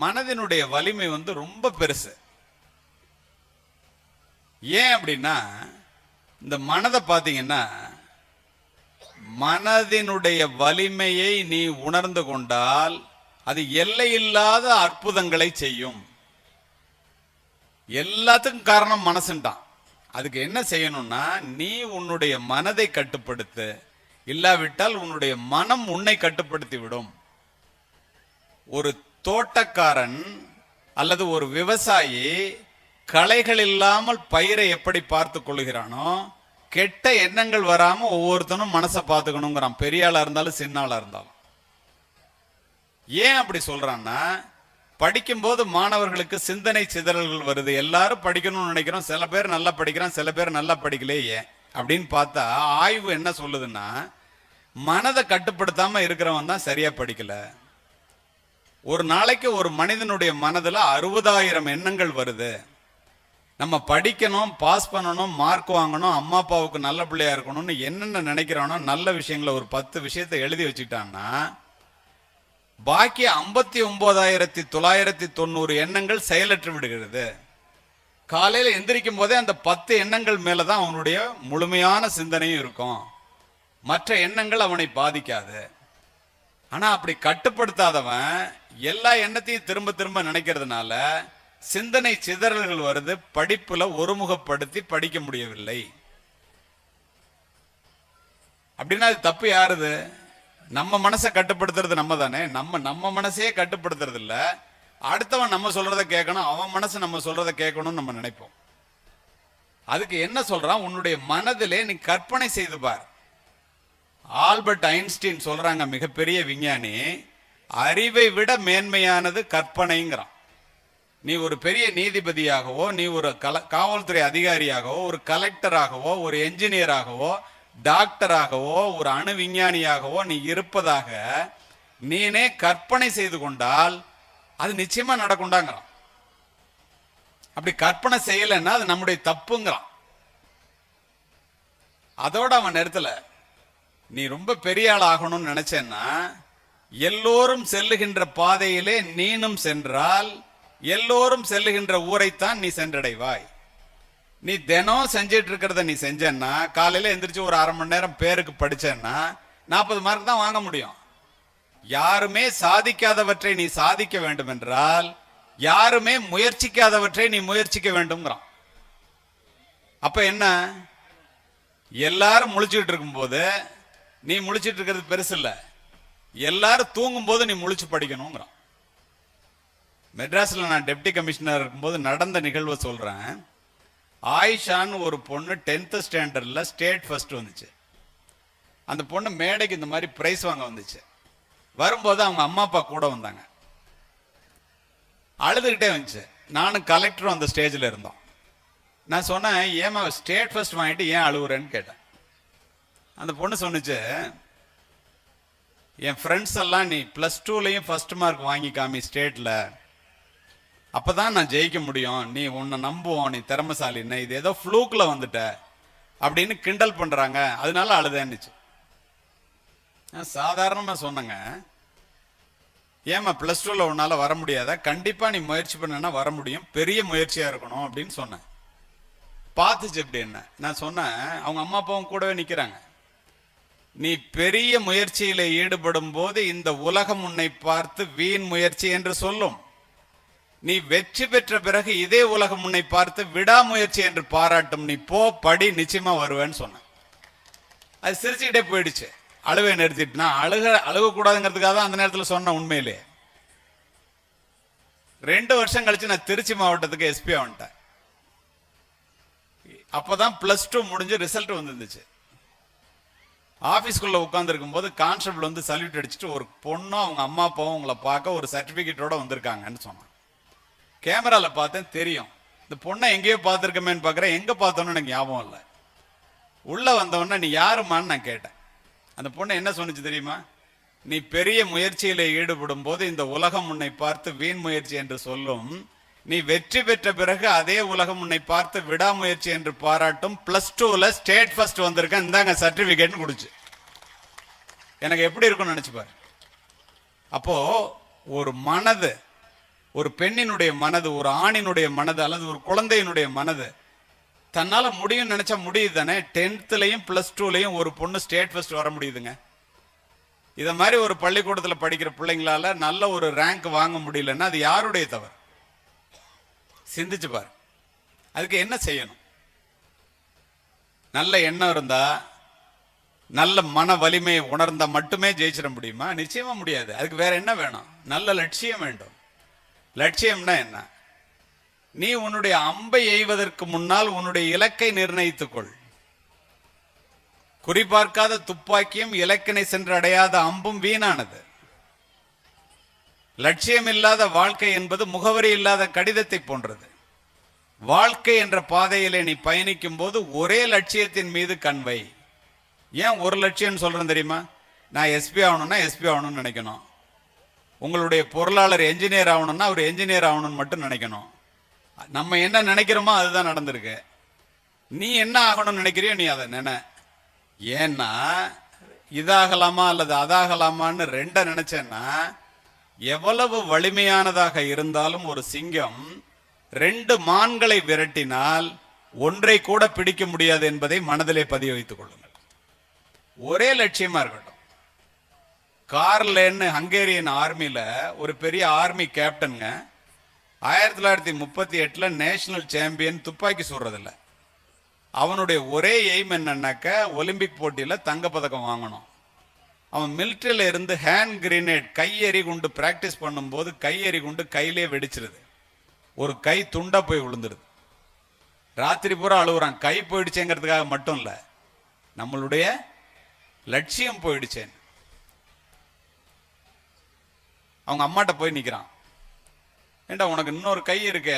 மனதினுடைய வலிமை ரொம்ப பெருசு. ஏன் அப்படின்னா, இந்த மனதை பார்த்தீங்கன்னா, மனதினுடைய வலிமையை நீ உணர்ந்து கொண்டால் அது எல்லையில்லாத அற்புதங்களை செய்யும். எல்லாத்துக்கும் காரணம் மனசுன்றான். அதுக்கு என்ன செய்யணும்னா, நீ உன்னுடைய மனதை கட்டுப்படுத்து. இல்லாவிட்டால் உன்னுடைய மனம் உன்னை கட்டுப்படுத்தி விடும். ஒரு தோட்டக்காரன் அல்லது ஒரு விவசாயி களைகள் இல்லாமல் பயிரை எப்படி பார்த்து கொள்கிறானோ, கெட்ட எண்ணங்கள் வராம ஒவ்வொருத்தனும் மனசை பார்த்துக்கணுங்கிறான், பெரிய ஆளா இருந்தாலும் சின்ன ஆளா இருந்தாலும். ஏன் அப்படி சொல்றான்னா, படிக்கும்போது மாணவர்களுக்கு சிந்தனை சிதறல்கள் வருது. எல்லாரும் படிக்கணும்னு நினைக்கிறோம். சில பேர் நல்லா படிக்கிறான், சில பேர் நல்லா படிக்கலையே அப்படின்னு பார்த்தா ஆய்வு என்ன சொல்லுதுன்னா, மனதை கட்டுப்படுத்தாம இருக்கிறவன் தான் சரியா படிக்கல. ஒரு நாளைக்கு ஒரு மனிதனுடைய மனதுல 60,000 எண்ணங்கள் வருது. நம்ம படிக்கணும், பாஸ் பண்ணணும், மார்க் வாங்கணும், அம்மா அப்பாவுக்கு நல்ல பிள்ளையா இருக்கணும்னு என்னென்ன நினைக்கிறானோ நல்ல விஷயங்களை ஒரு 10 விஷயத்தை எழுதி வச்சுட்டான்னா, பாக்கி 59,990 எண்ணங்கள் செயலற்று விடுகிறது. காலையில எந்திரிக்கும் போதே அந்த 10 எண்ணங்கள் மேலதான் அவனுடைய முழுமையான சிந்தனையும் இருக்கும். மற்ற எண்ணங்கள் அவனை பாதிக்காது. ஆனா அப்படி கட்டுப்படுத்தாதவன் எல்லா எண்ணத்தையும் திரும்ப திரும்ப நினைக்கிறதுனால சிந்தனை சிதறல்கள் வருது. படிப்புல ஒருமுகப்படுத்தி படிக்க முடியவில்லை. அப்படின்னா அது தப்பு யாருது? நம்ம மனசை கட்டுப்படுத்துறது நம்ம தானே. நம்ம மனசையே கட்டுப்படுத்துறது இல்ல. அடுத்தவன் நம்ம சொல்றதை கேட்கணும், அவன் மனசு நம்ம சொல்றதை கேட்கணும்னு நம்ம நினைப்போம். அதுக்கு என்ன சொல்றான்? உன்னுடைய மனதிலே நீ கற்பனை செய்து பார். ஆல்பர்ட் ஐன்ஸ்டீன் சொல்றாங்க, மிகப்பெரிய விஞ்ஞானி, அறிவை விட மேன்மையானது கற்பனைங்கிறான். நீ ஒரு பெரிய நீதிபதியாகவோ, நீ ஒரு காவல்துறை அதிகாரியாகவோ, ஒரு கலெக்டராகவோ, ஒரு என்ஜினியராகவோ, டாக்டராகவோ, ஒரு அணு விஞ்ஞானியாகவோ நீ இருப்பதாக நீனே கற்பனை செய்து கொண்டால் அது நிச்சயமா நடக்கும்டாங்கிறான். அப்படி கற்பனை செய்யலைன்னா அது நம்முடைய தப்புங்கிறான். அதோட அவன் நிறுத்தல. நீ ரொம்ப பெரிய ஆள் ஆகணும்னு நினைச்சேன்னா, எல்லோரும் செல்லுகின்ற பாதையிலே நீனும் சென்றால் எல்லோரும் செல்லுகின்ற ஊரைத்தான் நீ சென்றடைவாய். நீ தினம் செஞ்சிட்டு இருக்கிறத நீ செஞ்சேன்னா, காலையில எந்திரிச்சு ஒரு 1/2 மணி நேரம் பேருக்கு படிச்சேன்னா 40 மார்க் தான் வாங்க முடியும். யாருமே சாதிக்காதவற்றை நீ சாதிக்க வேண்டும் என்றால், யாருமே முயற்சிக்காதவற்றை நீ முயற்சிக்க வேண்டும்ங்கிறான். அப்ப என்ன? எல்லாரும் முழிச்சுட்டு இருக்கும் போது நீ முழிச்சிட்டு இருக்கிறது பெருசு இல்ல. எல்லாரும் தூங்கும் போது நீ முழிச்சு படிக்கணுங்கிறான். மெட்ராஸ்ல நான் டெப்டி கமிஷனர் இருக்கும்போது நடந்த நிகழ்வை சொல்றேன். ஆயிஷான்னு ஒரு பொண்ணு 10th ஸ்டாண்டர்ட்ல ஸ்டேட் ஃபர்ஸ்ட் வந்துச்சு. அந்த பொண்ணு மேடைக்கு இந்த மாதிரி பிரைஸ் வாங்க வந்துச்சு. வரும்போது அவங்க அம்மா அப்பா கூட வந்தாங்க. அழுதுகிட்டே வந்துச்சு. நானும் கலெக்டரும் அந்த ஸ்டேஜில் இருந்தோம். நான் சொன்னேன், ஏமா ஸ்டேட் ஃபர்ஸ்ட் வாங்கிட்டு ஏன் அழுகுறேன்னு கேட்டேன். அந்த பொண்ணு சொன்னிச்சு, என் ஃப்ரெண்ட்ஸ் எல்லாம் நீ +2லயும் ஃபர்ஸ்ட் மார்க் வாங்கி காமி ஸ்டேட்ல, அப்பதான் நான் ஜெயிக்க முடியும், நீ உன்னை நம்புவோம், நீ திறமைசாலின்னு, இது ஏதோ ஃப்ளூக்ல வந்துட்ட அப்படின்னு கிண்டல் பண்றாங்க, அதனால அழுதேன்னுச்சு. சாதாரணமா சொன்னங்க, ஏமா +2ல உன்னால வர முடியாதா? கண்டிப்பா நீ முயற்சி பண்ணனா வர முடியும், பெரிய முயற்சியா இருக்கணும் அப்படின்னு சொன்னேன். பார்த்துச்சு எப்படி என்ன? நான் சொன்னேன், அவங்க அம்மா அப்பாவும் கூடவே நிக்கிறாங்க. நீ பெரிய முயற்சியில ஈடுபடும் போது இந்த உலகம் உன்னை பார்த்து வீண் முயற்சி என்று சொல்லும். நீ வெற்றி பெற்ற பிறகு இதே உலகம் உன்னை பார்த்து விடாமுயற்சி என்று பாராட்டும். நீ போ, படி, நிச்சயமா வருவேன்னு சொன்னேன். அது சிரிச்சுக்கிட்டே போயிடுச்சு. அழுவை நிறுத்திட்டு, நான் அழுக கூடாதுங்கிறதுக்காக தான் அந்த நேரத்தில் சொன்ன. உண்மையிலே 2 வருஷம் கழிச்சு நான் திருச்சி மாவட்டத்துக்கு எஸ்பி வந்துட்டேன். அப்பதான் +2 முடிஞ்சு ரிசல்ட் வந்துருந்துச்சு. ஆபீஸ்குள்ள உட்கார்ந்துருக்கும் போது கான்ஸ்டபிள் வந்து சல்யூட் அடிச்சுட்டு, ஒரு பொண்ணும் அவங்க அம்மா அப்பாவும் உங்களை பார்க்க ஒரு சர்டிபிகேட்டோட வந்திருக்காங்கன்னு சொன்னான். கேமரால பார்த்தேன், தெரியும். இந்த பொண்ணை எங்கேயோ பார்த்துருக்கமேன்னு பார்க்குறேன். எங்க பார்த்தோன்னு எனக்கு ஞாபகம் இல்லை. உள்ள வந்தவொடனே நீ யாருமான்னு நான் கேட்டேன். அந்த பொண்ணு என்ன சொன்னிச்சு தெரியுமா? நீ பெரிய முயற்சியில ஈடுபடும் போது இந்த உலகம் உன்னை பார்த்து வீண் முயற்சி என்று சொல்லும். நீ வெற்றி பெற்ற பிறகு அதே உலகம் உன்னை பார்த்து விடாமுயற்சி என்று பாராட்டும். +2ல ஸ்டேட் ஃபர்ஸ்ட் வந்திருக்கேன், இந்தாங்க சர்டிபிகேட் கொடுச்சு. எனக்கு எப்படி இருக்கும்னு நினைச்சு பாரு. அப்போ ஒரு மனது ஒரு பெண்ணினுடைய மனது, ஒரு ஆணினுடைய மனது, அல்லது ஒரு குழந்தையினுடைய மனது தன்னால முடியும் நினைச்சா முடியுது தானே. 10th +2 ஒரு பொண்ணு ஸ்டேட் ஃபர்ஸ்ட் வர முடியுதுங்க. இத மாதிரி ஒரு பள்ளிக்கூடத்தில் படிக்கிற பிள்ளைங்களால நல்ல ஒரு ரேங்க் வாங்க முடியலன்னா அது யாருடைய தவறு? சிந்திச்சு பாரு. அதுக்கு என்ன செய்யணும்? நல்ல எண்ணம் இருந்தா, நல்ல மன வலிமையை உணர்ந்தா மட்டுமே ஜெயிச்சிட முடியுமா? நிச்சயமா முடியாது. அதுக்கு வேற என்ன வேணும்? நல்ல லட்சியம் வேண்டும். லட்சியம்னா என்ன? நீ உன்னுடைய அம்பை எய்வதற்கு முன்னால் உன்னுடைய இலக்கை நிர்ணயித்துக் கொள். குறிபார்க்காத துப்பாக்கியும் இலக்கினை சென்று அடையாத அம்பும் வீணானது. லட்சியம் இல்லாத வாழ்க்கை என்பது முகவரி இல்லாத கடிதத்தை போன்றது. வாழ்க்கை என்ற பாதையிலே நீ பயணிக்கும் போது ஒரே லட்சியத்தின் மீது கண்வை. ஏன் ஒரு லட்சியம் சொல்றேன் தெரியுமா? நான் எஸ்பி ஆகணும்னா எஸ்பி ஆகணும்னு நினைக்கணும். உங்களுடைய பொருளாளர் என்ஜினியர் ஆகணும்னா அவர் என்ஜினியர் ஆகணும்னு மட்டும் நினைக்கணும். நம்ம என்ன நினைக்கிறோமோ அதுதான் நடந்திருக்கு. நீ என்ன ஆகணும்னு நினைக்கிறியோ நீ அதை நினை. ஏன்னா இதாகலாமா அல்லது அதாகலாமான்னு ரெண்ட நினைச்சேன்னா, எவ்வளவு வலிமையானதாக இருந்தாலும் ஒரு சிங்கம் 2 மான்களை விரட்டினால் ஒன்றை கூட பிடிக்க முடியாது என்பதை மனதிலே பதிய வைத்துக் கொள்ளுங்கள். ஒரே லட்சியமா இருக்கட்டும். கார்லேன்னு ஹங்கேரியன் ஆர்மியில ஒரு பெரிய ஆர்மி கேப்டனுங்க 1938 நேஷனல் சாம்பியன் துப்பாக்கி சுடுறதில்ல. அவனுடைய ஒரே எய்ம் என்னன்னாக்க ஒலிம்பிக் போட்டியில தங்கப்பதக்கம் வாங்கணும். அவன் மிலிட்டரியில இருந்து ஹேண்ட் கிரேனேட் கையெறி குண்டு பிராக்டிஸ் பண்ணும்போது கையெறி குண்டு கையிலே வெடிச்சிருது. ஒரு கை துண்டா போய் விழுந்துருது. ராத்திரி பூரா அழுகுறான். கை போயிடுச்சேங்கிறதுக்காக மட்டும் இல்ல, நம்மளுடைய லட்சியம் போயிடுச்சேன். அவங்க அம்மாட்ட போய் நிக்கிறான். ஏண்டா உனக்கு இன்னொரு கை இருக்க,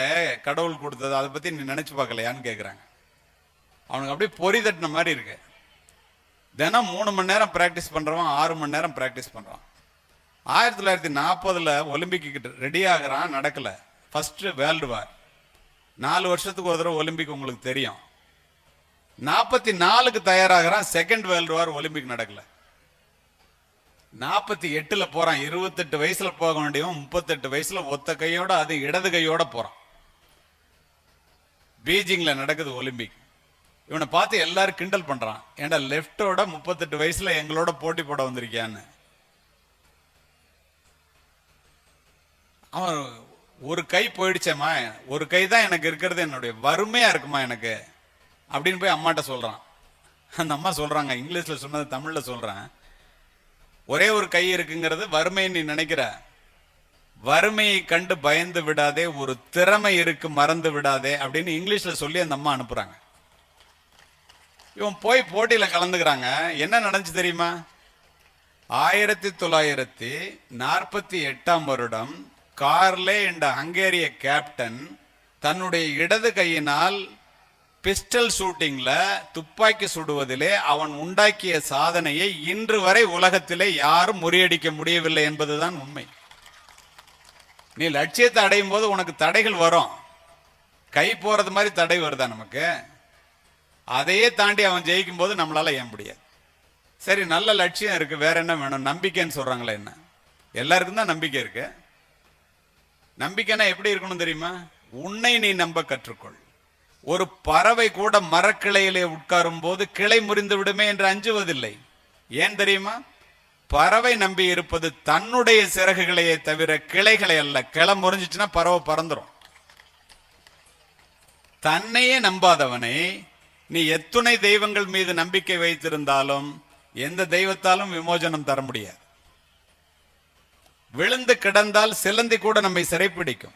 கடவுள் கொடுத்தது, அதை பத்தி நீ நினைச்சு பார்க்கலையான்னு கேட்குறாங்க. அவனுக்கு அப்படியே பொறி தட்டின மாதிரி இருக்கு. தினம் 3 மணி நேரம் பிராக்டிஸ் பண்றவன் 6 மணி நேரம் பிராக்டிஸ் பண்றான். 1940 ஒலிம்பிக் கிட்ட ரெடி ஆகிறான், நடக்கல. First world war. 4 வருஷத்துக்கு ஒரு தடவை ஒலிம்பிக் உங்களுக்கு தெரியும். 44க்கு தயாராகிறான், செகண்ட் வேர்ல்டு வார், ஒலிம்பிக் நடக்கல. 48ல போறான். 28 வயசுல போக வேண்டியவன் 38 வயசுல ஒத்த கையோட, அது இடது கையோட போறான். பீஜிங்ல நடக்குது ஒலிம்பிக். இவனை பார்த்து எல்லாரும் கிண்டல் பண்றான். ஏண்டா லெப்டோட 38 வயசுல எங்களோட போட்டி போட வந்திருக்கியான்னு. அவன் ஒரு கை போயிடுச்சேம்மா, ஒரு கை தான் எனக்கு இருக்கிறது, என்னுடைய வறுமையா இருக்குமா எனக்கு அப்படின்னு போய் அம்மாட்ட சொல்றான். அந்த அம்மா சொல்றாங்க, இங்கிலீஷ்ல சொன்னது தமிழ்ல சொல்றேன். ஒரே ஒரு கை இருக்குங்கிறது வறுமையை நீ நினைக்கிற. வறுமையை கண்டு பயந்து விடாதே, ஒரு திறமை இருக்கு மறந்து விடாதே அப்படின்னு இங்கிலீஷ்ல சொல்லி அந்த அம்மா அனுப்புறாங்க. இவன் போய் போட்டியில கலந்துக்கிறாங்க. என்ன நடந்துச்சு தெரியுமா? 1948 வருடம் கார்லே என்ற ஹங்கேரிய கேப்டன் தன்னுடைய இடது கையினால் பிஸ்டல் ஷூட்டிங்ல, துப்பாக்கி சுடுவதிலே அவன் உண்டாக்கிய சாதனையை இன்று வரை உலகத்திலே யாரும் முறியடிக்க முடியவில்லை என்பதுதான் உண்மை. நீ லட்சியத்தை அடையும் போது உனக்கு தடைகள் வரும். கை போறது மாதிரி தடை வருதா நமக்கு? அதையே தாண்டி அவன் ஜெயிக்கும் போது நம்மளால ஏன் முடியாது? சரி, நல்ல லட்சியம் இருக்கு, வேற என்ன வேணும்? நம்பிக்கைன்னு சொல்றாங்களே என்ன? எல்லாருக்கும் தான் நம்பிக்கை இருக்கு. நம்பிக்கைன்னா எப்படி இருக்கணும் தெரியுமா? உன்னை நீ நம்ப கற்றுக்கொள். ஒரு பறவை கூட மரக்கிளையிலே உட்காரும் போது கிளை முறிந்து விடுமே என்று அஞ்சுவதில்லை. ஏன் தெரியுமா? பறவை நம்பி இருப்பது தன்னுடைய சிறகுகளையே தவிர கிளைகளை அல்ல. கிளை முறிஞ்சிச்சுன்னா பறவை பறந்துரும். தன்னையே நம்பாதவனை நீ எத்துணை தெய்வங்கள் மீது நம்பிக்கை வைத்திருந்தாலும் எந்த தெய்வத்தாலும் விமோசனம் தர முடியாது. விழுந்து கிடந்தால் சிலந்தி கூட நம்மை சிறைப்பிடிக்கும்.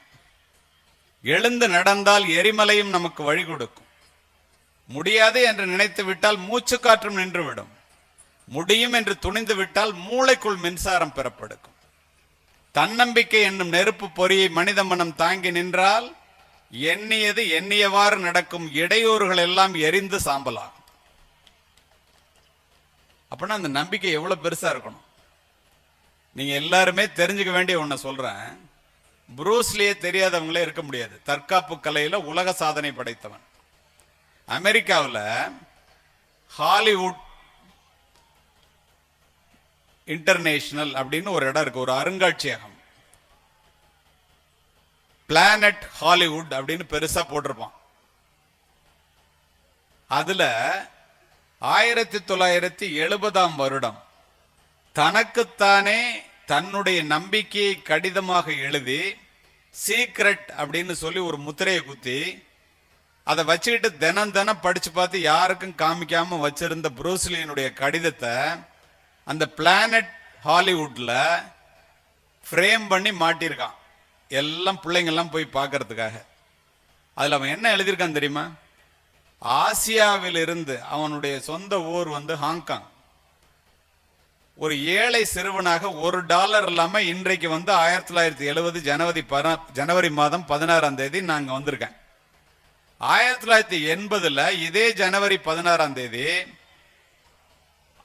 எழுந்து நடந்தால் எரிமலையும் நமக்கு வழி கொடுக்கும். முடியாது என்று நினைத்து விட்டால் மூச்சு காற்றும் நின்றுவிடும். முடியும் என்று துணிந்து விட்டால் மூளைக்குள் மின்சாரம் பெறப்படுக்கும். தன்னம்பிக்கை என்னும் நெருப்பு பொறியை மனித மனம் தாங்கி நின்றால் எண்ணியது எண்ணியவாறு நடக்கும். இடையூறுகள் எல்லாம் எரிந்து சாம்பலாகும். அப்படின்னா அந்த நம்பிக்கை எவ்வளவு பெருசா இருக்கணும்? நீங்க எல்லாருமே தெரிஞ்சுக்க வேண்டிய ஒன்ன சொல்றேன். புரூஸ்லியே தெரியாதவங்களே இருக்க முடியாது. தற்காப்பு கலையில உலக சாதனை படைத்தவன். அமெரிக்காவில் ஹாலிவுட் இன்டர்நேஷனல் அப்படின்னு ஒரு இடம் இருக்கு, ஒரு அருங்காட்சியகம். பிளானட் ஹாலிவுட் அப்படின்னு பெருசா போட்டிருப்பான். அதுல 1970 வருடம் தனக்குத்தானே தன்னுடைய நம்பிக்கையை கடிதமாக எழுதி சீக்ரெட் அப்படின்னு சொல்லி ஒரு முத்திரையை குத்தி அதை வச்சுக்கிட்டு தினம் தினம் படிச்சு பார்த்து யாருக்கும் காமிக்காம வச்சிருந்த புரூஸ்லியினுடைய கடிதத்தை அந்த பிளானட் ஹாலிவுட்ல ஃப்ரேம் பண்ணி மாட்டியிருக்கான். எல்லாம் பிள்ளைங்கள்லாம் போய் பார்க்கறதுக்காக. அதுல அவன் என்ன எழுதியிருக்கான் தெரியுமா? ஆசியாவில் இருந்து, அவனுடைய சொந்த ஊர் வந்து ஹாங்காங், ஒரு ஏழை சிறுவனாக $1 இல்லாம இன்றைக்கு வந்து 1970 ஜனவரி மாதம் 16ஆம் தேதி நாங்க வந்திருக்கேன். 1980 இதே ஜனவரி 16ஆம் தேதி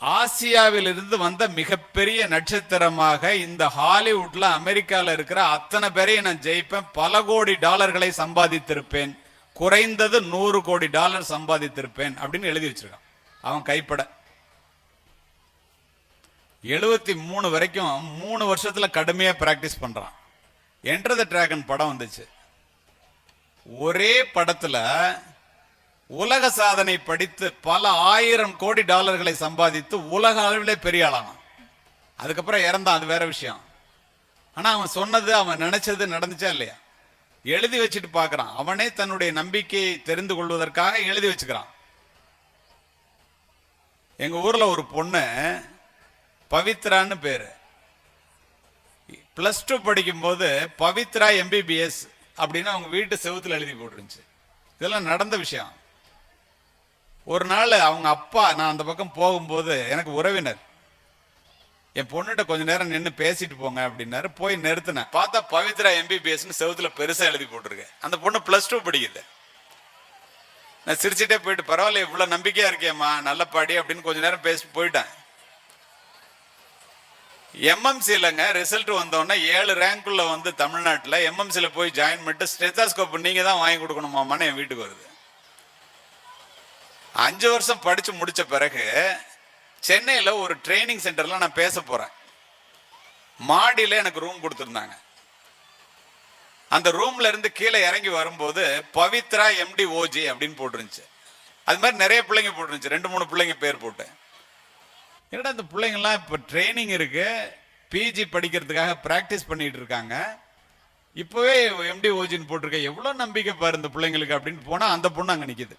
ஆசியாவில் இருந்து வந்த மிகப்பெரிய நட்சத்திரமாக இந்த ஹாலிவுட்ல அமெரிக்கால இருக்கிற அத்தனை பேரையும் நான் ஜெயிப்பேன், பல கோடி டாலர்களை சம்பாதித்திருப்பேன், குறைந்தது $100 கோடி சம்பாதித்திருப்பேன் அப்படின்னு எழுதி வச்சிருக்கான் அவன் கைப்பட. 73 வரைக்கும் 3 வருஷத்துல கடுமையா பிராக்டிஸ் பண்றான். என்டர் தி டிராகன் படம் வந்துச்சு. ஒரே படத்துல உலக சாதனை படித்து பல 1000 கோடி டாலர்களை சம்பாதித்து உலக அளவிலே பெரிய ஆளானான். அதுக்கப்புறம் இறந்தான், அது வேற விஷயம். ஆனா அவன் சொன்னது, அவன் நினைச்சது நடந்துச்சா இல்லையா? எழுதி வச்சுட்டு பார்க்கறான். அவனே தன்னுடைய நம்பிக்கையை தெரிந்து கொள்வதற்காக எழுதி வச்சுக்கிறான். எங்க ஊர்ல ஒரு பொண்ணு பவித்ரான்னு பேரு, +2 படிக்கும் போது பவித்ரா MBBS அப்படின்னு அவங்க வீட்டு செவுத்துல எழுதி போட்டுருந்துச்சு. இதெல்லாம் நடந்த விஷயம். ஒரு நாள் அவங்க அப்பா, நான் அந்த பக்கம் போகும்போது எனக்கு உறவினர், என் பொண்ணுகிட்ட கொஞ்ச நேரம் நின்று பேசிட்டு போங்க அப்படின்னாரு. போய் நிறுத்தினேன். பார்த்தா பவித்ரா MBBSன்னு செவுத்துல பெருசா எழுதி போட்டிருக்கு. அந்த பொண்ணு +2 படிக்குது. நான் சிரிச்சுட்டே போயிட்டு, பரவாயில்ல இவ்வளவு நம்பிக்கையா இருக்கேம்மா, நல்ல பாடி அப்படின்னு கொஞ்ச நேரம் பேசிட்டு போயிட்டேன். MMCலங்க ரிசல்ட் வந்தோடனே 7 ரேங்க்குள்ள வந்து தமிழ்நாட்டில் MMCல போய் ஜாயின் பண்ணிட்டு ஸ்டெத்தாஸ்கோப் நீங்க தான் வாங்கி கொடுக்கணுமான்னு என் வீட்டுக்கு வருது. 5 வருஷம் படிச்சு முடிச்ச பிறகு சென்னையில ஒரு ட்ரைனிங் சென்டர்ல நான் பேச போறேன். மாடியில எனக்கு ரூம் கொடுத்துருந்தாங்க. அந்த ரூம்ல இருந்து கீழே இறங்கி வரும்போது பவித்ரா MDOG அப்படின்னு போட்டுருந்துச்சு. அது மாதிரி நிறைய பிள்ளைங்க போட்டுருந்துச்சு, 2-3 பிள்ளைங்க பேர் போட்டு. என்னடா இந்த பிள்ளைங்கள்லாம் இப்போ ட்ரைனிங் இருக்கு, PG படிக்கிறதுக்காக ப்ராக்டிஸ் பண்ணிட்டு இருக்காங்க, இப்போவே MDOGன்னு போட்டிருக்க, எவ்வளோ நம்பிக்கை பாரு இந்த பிள்ளைங்களுக்கு அப்படின்னு போனால் அந்த பொண்ணு அங்கே நிற்கிது.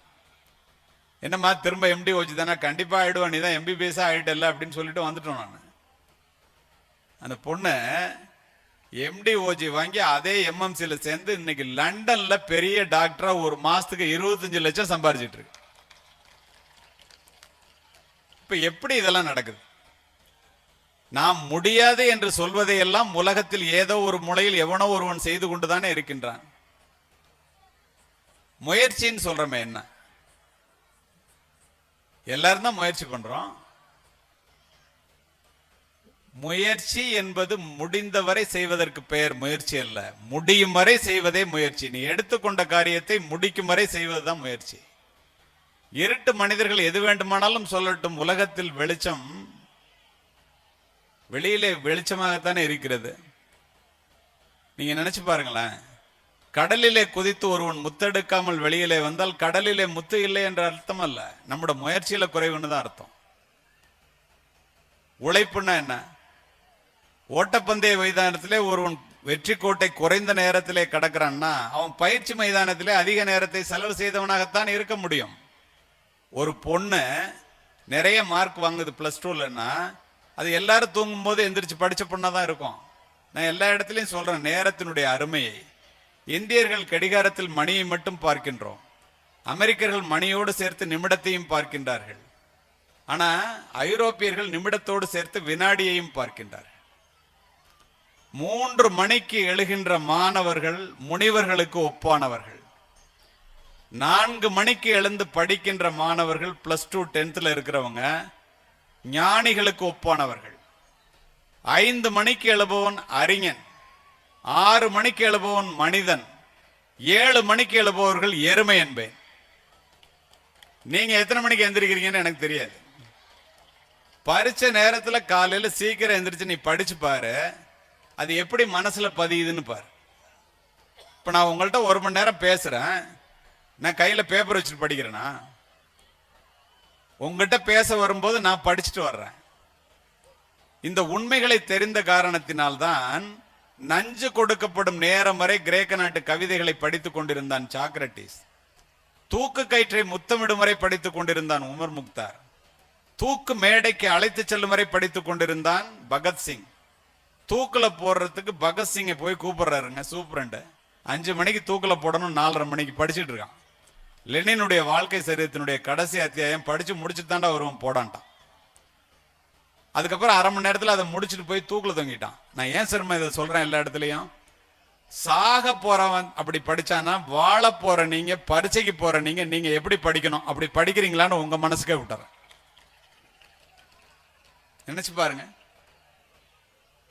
என்னம்மா திரும்ப MDOG தானே, கண்டிப்பாக ஆயிடுவா, நீ தான் MBBS ஆகிட்டல அப்படின்னு சொல்லிட்டு வந்துட்டோம். நான் அந்த பொண்ணு MDOG வாங்கி அதே MMCல சேர்ந்து இன்னைக்கு லண்டன்ல பெரிய டாக்டரா ஒரு மாசத்துக்கு 25 லட்சம் சம்பாதிச்சிட்டு இருக்கு. இப்ப எப்படி இதெல்லாம் நடக்குது? நாம் முடியாது என்று சொல்வதையெல்லாம் உலகத்தில் ஏதோ ஒரு மூலையில் எவனோ ஒருவன் செய்து கொண்டுதானே இருக்கின்றான். முயற்சின்னு சொல்றமே என்ன, எல்லாரும் தான் முயற்சி பண்றோம். முயற்சி என்பது முடிந்தவரை செய்வதற்கு பெயர் முயற்சி அல்ல, முடியும் வரை செய்வதே முயற்சி. நீ எடுத்துக்கொண்ட காரியத்தை முடிக்கும் வரை செய்வதுதான் முயற்சி. இருட்டு மனிதர்கள் எது வேண்டுமானாலும் சொல்லட்டும், உலகத்தில் வெளிச்சம் வெளியிலே வெளிச்சமாகத்தானே இருக்கிறது. நீங்க நினைச்சு பாருங்களேன், கடலிலே குதித்து ஒருவன் முத்தெடுக்காமல் வெளியிலே வந்தால் கடலிலே முத்து இல்லை என்ற அர்த்தம் அல்ல, நம்முடைய முயற்சியில குறைவுன்னு தான் அர்த்தம். உழைப்புன்னா என்ன? ஓட்டப்பந்தய மைதானத்திலே ஒருவன் வெற்றி கோட்டை குறைந்த நேரத்திலே கடக்கிறான்னா அவன் பயிற்சி மைதானத்திலே அதிக நேரத்தை செலவு செய்தவனாகத்தான் இருக்க முடியும். ஒரு பொண்ணு நிறைய மார்க் வாங்குது +2லன்னா அது எல்லாரும் தூங்கும் போது எந்திரிச்சு படிச்ச பொண்ணாதான் இருக்கும். நான் எல்லா இடத்துலையும் சொல்றேன் நேரத்தினுடைய அருமையை. இந்தியர்கள் கடிகாரத்தில் மணியை மட்டும் பார்க்கின்றோம், அமெரிக்கர்கள் மணியோடு சேர்த்து நிமிடத்தையும் பார்க்கின்றார்கள். ஆனா ஐரோப்பியர்கள் நிமிடத்தோடு சேர்த்து வினாடியையும் பார்க்கின்றார்கள். 3 மணிக்கு எழுகின்ற மாணவர்கள் முனிவர்களுக்கு ஒப்பானவர்கள். 4 மணிக்கு எழுந்து படிக்கின்ற மாணவர்கள் +2 10th இருக்கிறவங்க ஞானிகளுக்கு ஒப்பானவர்கள். 5 மணிக்கு எழுபவன் அறிஞன், 6 மணிக்கு எழுபவன் மனிதன், 7 மணிக்கு எழுபவர்கள் எருமை என்பேன். நீங்க எத்தனை மணிக்கு எந்திரிக்கிறீங்கன்னு எனக்கு தெரியாது. பரீட்சை நேரத்துல காலையில சீக்கிரம் எந்திரிச்சு நீ படிச்சு பாரு, அது எப்படி மனசுல பதியுதுன்னு பாரு. இப்ப நான் உங்கள்கிட்ட 1 மணி நேரம் பேசுறேன், நான் கையில பேப்பர் வச்சுட்டு படிக்கிறேனா? உங்ககிட்ட பேச வரும்போது நான் படிச்சுட்டு வர்றேன். இந்த உண்மைகளை தெரிந்த காரணத்தினால்தான் நஞ்சு கொடுக்கப்படும் நேரம் வரை கிரேக்க நாட்டு கவிதைகளை படித்துக் கொண்டிருந்தான் சாக்ரட்டிஸ். தூக்கு கயிற்றை முத்தமிடும் வரை படித்துக் கொண்டிருந்தான் உமர் முக்தார். தூக்கு மேடைக்கு அழைத்து செல்லும் வரை படித்துக் கொண்டிருந்தான் பகத்சிங். தூக்குல போடுறதுக்கு பகத்சிங்கை போய் கூப்பிடுறாருங்க சூப்பரண்ட். 5 மணிக்கு தூக்குல போடணும், 4:30 மணிக்கு படிச்சுட்டு இருக்கான். லெனினுடைய வாழ்க்கை சரித்தினுடைய கடைசி அத்தியாயம் படிச்சு முடிச்சுட்டு தாண்டா வருவோம் போடான்ட்டான். அதுக்கப்புறம் 1/2 மணி நேரத்தில் அதை முடிச்சுட்டு போய் தூக்குல தொங்கிட்டான். நான் ஏன் சிறுமை இதை சொல்றேன் எல்லா இடத்துலையும்? சாக போறவன் அப்படி படிச்சானா, வாழ போற நீங்க, பரீட்சைக்கு போற நீங்க, நீங்க எப்படி படிக்கணும் அப்படி படிக்கிறீங்களான்னு உங்க மனசுக்கே விட்டுறேன். நினைச்சு பாருங்க.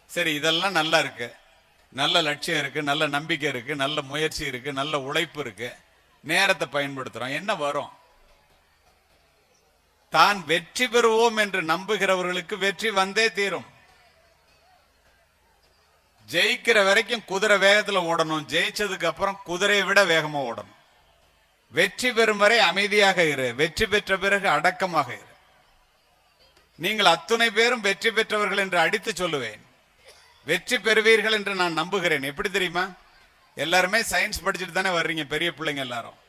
சரி, இதெல்லாம் நல்லா இருக்கு, நல்ல லட்சியம் இருக்கு, நல்ல நம்பிக்கை இருக்கு, நல்ல முயற்சி இருக்கு, நல்ல உழைப்பு இருக்கு, நேரத்தை பயன்படுத்துறோம், என்ன வரும்? தான் வெற்றி பெறுவோம் என்று நம்புகிறவர்களுக்கு வெற்றி வந்தே தீரும். ஜெயிக்கிற வரைக்கும் குதிரை வேகத்துல ஓடணும், ஜெயிச்சதுக்கு அப்புறம் குதிரையை விட வேகமா ஓடணும். வெற்றி பெறும் வரை அமைதியாக இரு, வெற்றி பெற்ற பிறகு அடக்கமாக இரு. நீங்கள் அத்துணை பேரும் வெற்றி பெற்றவர்கள் என்று அடித்து சொல்லுவேன். வெற்றி பெறுவீர்கள் என்று நான் நம்புகிறேன். எப்படி தெரியுமா? எல்லாருமே சயின்ஸ் படிச்சுட்டு தானே வர்றீங்க, பெரிய பிள்ளைங்க எல்லாரும்.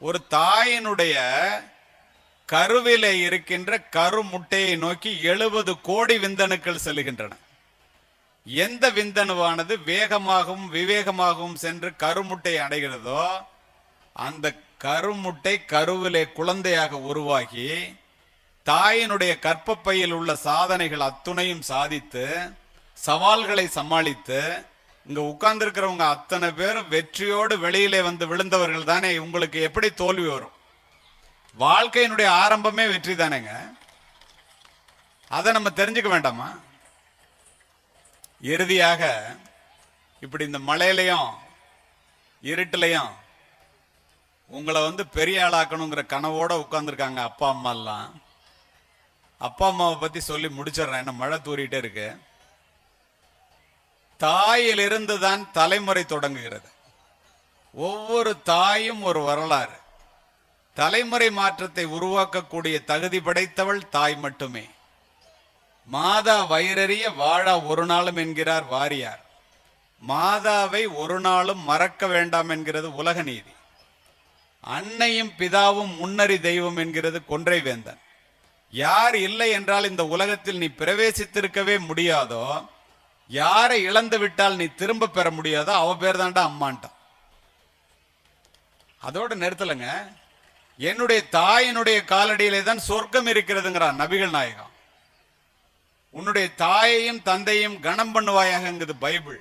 ஒரு தாயினுடைய கருவிலே இருக்கின்ற கரு முட்டையை நோக்கி 70 கோடி விந்தணுக்கள் செல்கின்றன. எந்த விந்தணுவானது வேகமாகவும் விவேகமாகவும் சென்று கருமுட்டை அடைகிறதோ அந்த கருமுட்டை கருவிலே குழந்தையாக உருவாகி தாயினுடைய கற்பப்பையில் உள்ள சாதனைகள் அத்துணையும் சாதித்து சவால்களை சமாளித்து இங்க உட்கார்ந்து இருக்கிறவங்க அத்தனை பேரும் வெற்றியோடு வெளியிலே வந்து விழுந்தவர்கள் தானே. உங்களுக்கு எப்படி தோல்வி வரும்? வாழ்க்கையினுடைய ஆரம்பமே வெற்றி தானேங்க. அதை நம்ம தெரிஞ்சுக்க வேண்டாமா? இறுதியாக இப்படி இந்த மழையிலையும் இருட்டிலையும் உங்களை வந்து பெரிய ஆளாக்கணுங்கிற கனவோட உட்கார்ந்துருக்காங்க அப்பா அம்மா எல்லாம். அப்பா அம்மாவை பத்தி சொல்லி முடிச்சிடறேன், என்ன மழை தூரிட்டே இருக்கு. தாயிலிருந்து தான் தலைமுறை தொடங்குகிறது. ஒவ்வொரு தாயும் ஒரு வரலாறு. தலைமுறை மாற்றத்தை உருவாக்கக்கூடிய தகுதி படைத்தவள் தாய் மட்டுமே. மாதா வயிறறிய வாழா ஒரு நாளும் என்கிறார் வாரியார். மாதாவை ஒரு நாளும் மறக்க வேண்டாம் என்கிறது உலக நீதி. அன்னையும் பிதாவும் முன்னறி தெய்வம் என்கிறது கொன்றை வேந்தன். யார் இல்லை என்றால் இந்த உலகத்தில் நீ பிரவேசித்திருக்கவே முடியாதோ, யாரை இழந்து விட்டால் நீ திரும்ப பெற முடியாதோ அவ பேர் தாண்டா அம்மான்ட்டான். அதோட நிறுத்தலைங்க. என்னுடைய தாயினுடைய காலடியிலே தான் சொர்க்கம் இருக்கிறதுங்கிறார் நபிகள் நாயகம். உன்னுடைய தாயையும் தந்தையும் கணம் பண்ணுவாயாகங்குது பைபிள்.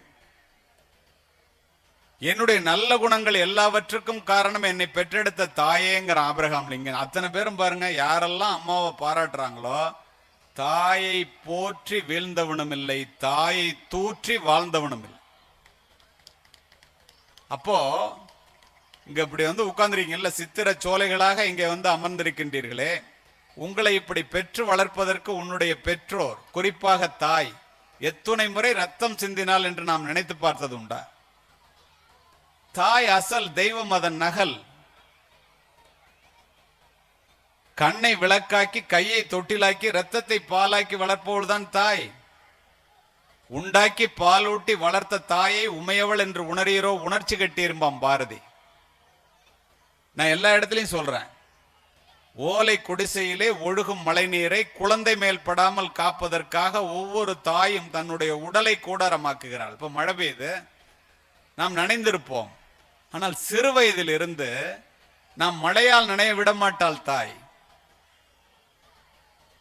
என்னுடைய நல்ல குணங்கள் எல்லாவற்றுக்கும் காரணம் என்னை பெற்றெடுத்த தாயேங்கிற ஆபிரகாம் லிங்கன். அத்தனை பேரும் பாருங்க, யாரெல்லாம் அம்மாவை பாராட்டுறாங்களோ தாயை போற்றி வீழ்ந்தவனும் இல்லை, தாயை தூற்றி வாழ்ந்தவனும் இல்லை. அப்போ இங்க இப்படி வந்து உட்கார்ந்துருக்கீங்கல்ல, சித்திர சோலைகளாக இங்க வந்து அமர்ந்திருக்கின்றீர்களே, உங்களை இப்படி பெற்று வளர்ப்பதற்கு உன்னுடைய பெற்றோர், குறிப்பாக தாய், எத்துணை முறை ரத்தம் சிந்தினால் என்று நாம் நினைத்து பார்த்தது உண்டா? தாய் அசல், தெய்வம் அதன் நகல். கண்ணை விளக்காக்கி கையை தொட்டிலாக்கி ரத்தத்தை பாலாக்கி வளர்ப்பவள்தான் தாய். உண்டாக்கி பாலூட்டி வளர்த்த தாயை உமையவள் என்று உணரீரோ உணர்ச்சி கட்டியிருப்பான் பாரதி. நான் எல்லா இடத்துலையும் சொல்றேன், ஓலை குடிசையிலே ஒழுகும் மழை நீரை குழந்தை மேல் படாமல் காப்பதற்காக ஒவ்வொரு தாயும் தன்னுடைய உடலை கூடாரமாக்குகிறாள். இப்ப மழை பெய்து நாம் நனைந்திருப்போம், ஆனால் சிறு வயதில் இருந்து நாம் மழையால் நனைய விட மாட்டாள் தாய்.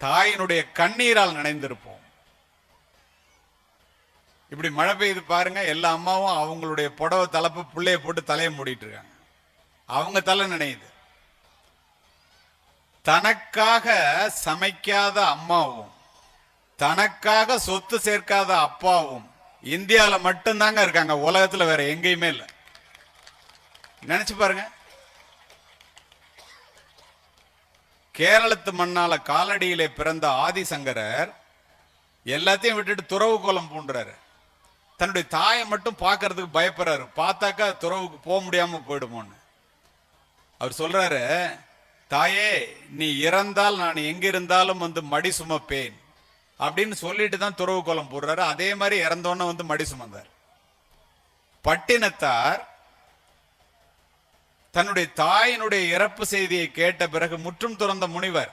தாயினுடைய கண்ணீரால் நனைந்திருப்போம். இப்படி மழை பெய்து பாருங்க, எல்லா அம்மாவும் அவங்களுடைய புடவை தலைப்பு பிள்ளைய போட்டு தலையை மூடிட்டு இருக்காங்க, அவங்க தலை நினையுது. தனக்காக சமைக்காத அம்மாவும் தனக்காக சொத்து சேர்க்காத அப்பாவும் இந்தியாவில மட்டும்தாங்க இருக்காங்க, உலகத்துல வேற எங்கேயுமே இல்லை. நினைச்சு பாருங்க. கேரளத்து மண்ணால காலடியிலே பிறந்த ஆதிசங்கரர் எல்லாத்தையும் விட்டுட்டு துறவு கோலம் பூண்டுறாரு. தன்னுடைய தாயை மட்டும் பார்க்கறதுக்கு பயப்படுறாரு. பார்த்தாக்கா துறவுக்கு போக முடியாம போயிடுமோன்னு அவர் சொல்றாரு, தாயே நீ இறந்தால் நான் எங்க இருந்தாலும் வந்து மடி சுமப்பேன் அப்படின்னு சொல்லிட்டு தான் துறவு கோலம் போடுறாரு. அதே மாதிரி இறந்தோன்னு வந்து மடி சுமந்தார். பட்டினத்தார் தன்னுடைய தாயினுடைய இறப்பு செய்தியை கேட்ட பிறகு முற்றும் துறந்த முனிவர்